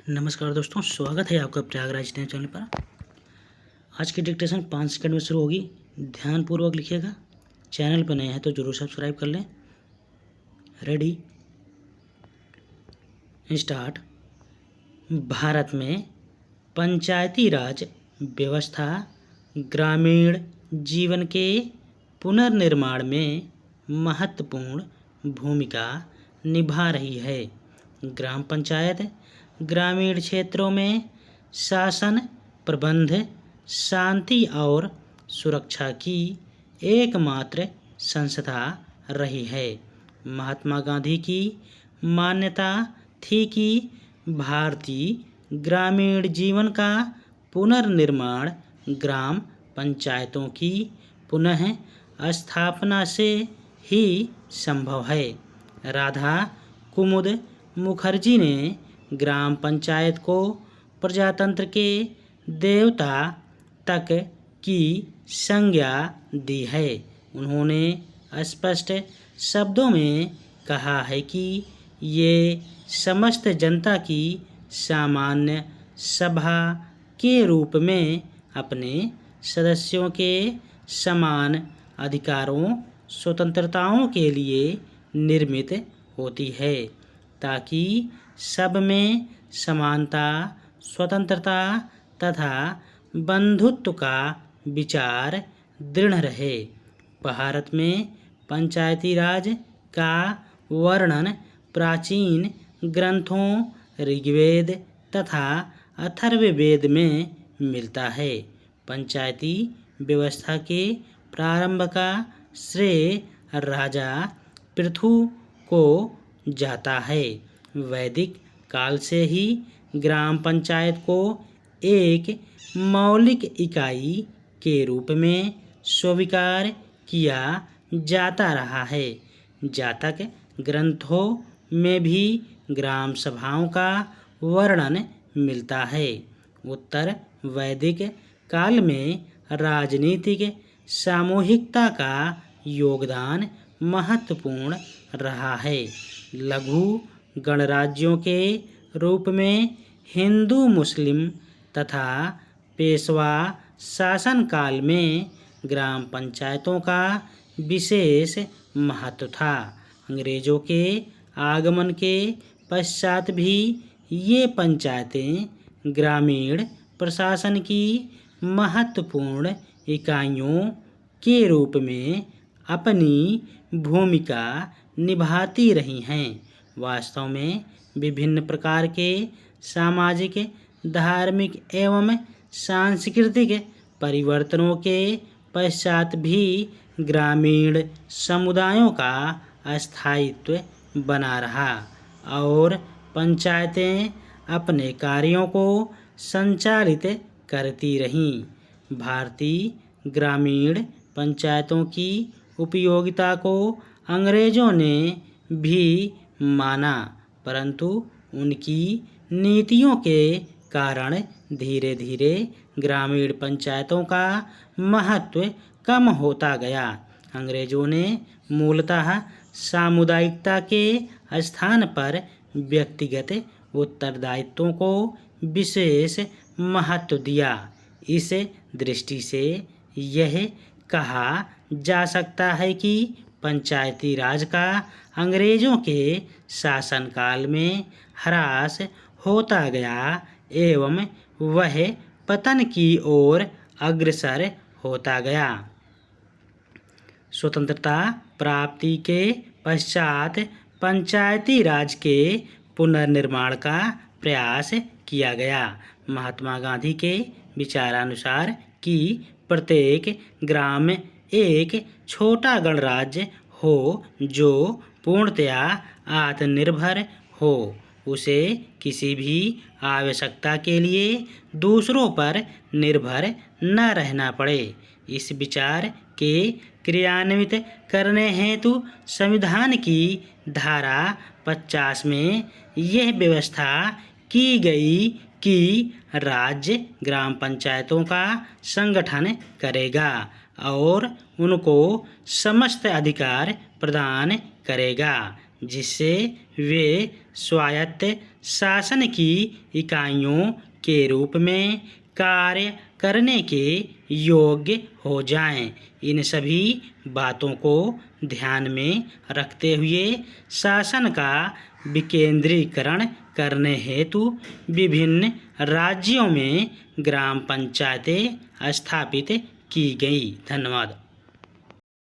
नमस्कार दोस्तों, स्वागत है आपका प्रयागराज नए चैनल पर। आज की डिक्टेशन 5 सेकंड में शुरू होगी। ध्यानपूर्वक लिखिएगा। चैनल पर नए हैं तो जरूर सब्सक्राइब कर लें। Ready, start. भारत में पंचायती राज व्यवस्था ग्रामीण जीवन के पुनर्निर्माण में महत्वपूर्ण भूमिका निभा रही है। ग्राम पंचायत ग्रामीण क्षेत्रों में शासन, प्रबंध, शांति और सुरक्षा की एकमात्र संस्था रही है। महात्मा गांधी की मान्यता थी कि भारतीय ग्रामीण जीवन का पुनर्निर्माण ग्राम पंचायतों की पुनः स्थापना से ही संभव है। राधा कुमुद मुखर्जी ने ग्राम पंचायत को प्रजातंत्र के देवता तक की संज्ञा दी है। उन्होंने स्पष्ट शब्दों में कहा है कि ये समस्त जनता की सामान्य सभा के रूप में अपने सदस्यों के समान अधिकारों स्वतंत्रताओं के लिए निर्मित होती है, ताकि सब में समानता, स्वतंत्रता तथा बंधुत्व का विचार दृढ़ रहे। भारत में पंचायती राज का वर्णन प्राचीन ग्रंथों ऋग्वेद तथा अथर्ववेद में मिलता है। पंचायती व्यवस्था के प्रारंभ का श्रेय राजा पृथु को जाता है। वैदिक काल से ही ग्राम पंचायत को एक मौलिक इकाई के रूप में स्वीकार किया जाता रहा है। जातक ग्रंथों में भी ग्राम सभाओं का वर्णन मिलता है। उत्तर वैदिक काल में राजनीतिक सामूहिकता का योगदान महत्वपूर्ण रहा है। लघु गणराज्यों के रूप में हिंदू मुस्लिम तथा पेशवा शासन काल में ग्राम पंचायतों का विशेष महत्व था। अंग्रेजों के आगमन के पश्चात भी ये पंचायतें ग्रामीण प्रशासन की महत्वपूर्ण इकाइयों के रूप में अपनी भूमिका निभाती रही हैं। वास्तव में विभिन्न प्रकार के सामाजिक, धार्मिक एवं सांस्कृतिक परिवर्तनों के पश्चात भी ग्रामीण समुदायों का स्थायित्व बना रहा और पंचायतें अपने कार्यों को संचालित करती रहीं। भारतीय ग्रामीण पंचायतों की उपयोगिता को अंग्रेजों ने भी माना, परंतु उनकी नीतियों के कारण धीरे धीरे ग्रामीण पंचायतों का महत्व कम होता गया। अंग्रेजों ने मूलतः सामुदायिकता के स्थान पर व्यक्तिगत उत्तरदायित्वों को विशेष महत्व दिया। इस दृष्टि से यह कहा जा सकता है कि पंचायती राज का अंग्रेजों के शासनकाल में ह्रास होता गया एवं वह पतन की ओर अग्रसर होता गया। स्वतंत्रता प्राप्ति के पश्चात पंचायती राज के पुनर्निर्माण का प्रयास किया गया। महात्मा गांधी के विचारानुसार कि प्रत्येक ग्राम में एक छोटा गणराज्य हो जो पूर्णतया आत्मनिर्भर हो, उसे किसी भी आवश्यकता के लिए दूसरों पर निर्भर न रहना पड़े। इस विचार के क्रियान्वित करने हेतु संविधान की धारा 50 में यह व्यवस्था की गई कि राज्य ग्राम पंचायतों का संगठन करेगा और उनको समस्त अधिकार प्रदान करेगा, जिससे वे स्वायत्त शासन की इकाइयों के रूप में कार्य करने के योग्य हो जाएं। इन सभी बातों को ध्यान में रखते हुए शासन का विकेंद्रीकरण करने हेतु विभिन्न राज्यों में ग्राम पंचायतें स्थापित की गई। धन्यवाद।